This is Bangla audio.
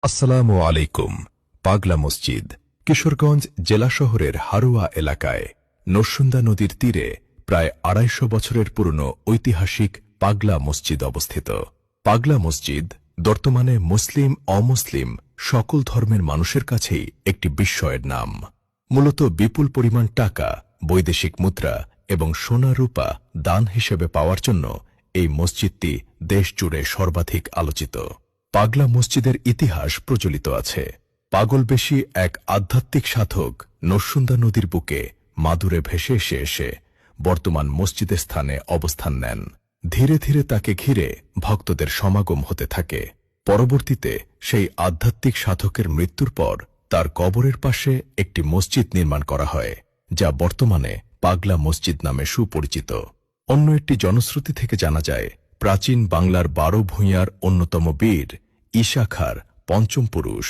আসসালামু আলাইকুম। পাগলা মসজিদ কিশোরগঞ্জ জেলা শহরের হারোয়া এলাকায় নরসুন্দা নদীর তীরে প্রায় ২৫০ বছরের পুরনো ঐতিহাসিক পাগলা মসজিদ অবস্থিত। পাগলা মসজিদ বর্তমানে মুসলিম অমুসলিম সকল ধর্মের মানুষের কাছেই একটি বিস্ময়ের নাম। মূলত বিপুল পরিমাণ টাকা, বৈদেশিক মুদ্রা এবং সোনা রূপা দান হিসেবে পাওয়ার জন্য এই মসজিদটি দেশজুড়ে সর্বাধিক আলোচিত। পাগলা মসজিদের ইতিহাস প্রচলিত আছে। পাগলবেশী এক আধ্যাত্মিক সাধক নরসুন্দা নদীর বুকে মাদুরে ভেসে এসে বর্তমান মসজিদের স্থানে অবস্থান নেন। ধীরে ধীরে তাকে ঘিরে ভক্তদের সমাগম হতে থাকে। পরবর্তীতে সেই আধ্যাত্মিক সাধকের মৃত্যুর পর তার কবরের পাশে একটি মসজিদ নির্মাণ করা হয়, যা বর্তমানে পাগলা মসজিদ নামে সুপরিচিত। অন্য একটি জনশ্রুতি থেকে জানা যায়, প্রাচীন বাংলার ১২ ভূঁইয়ার অন্যতম বীর ঈশা খাঁর পঞ্চম পুরুষ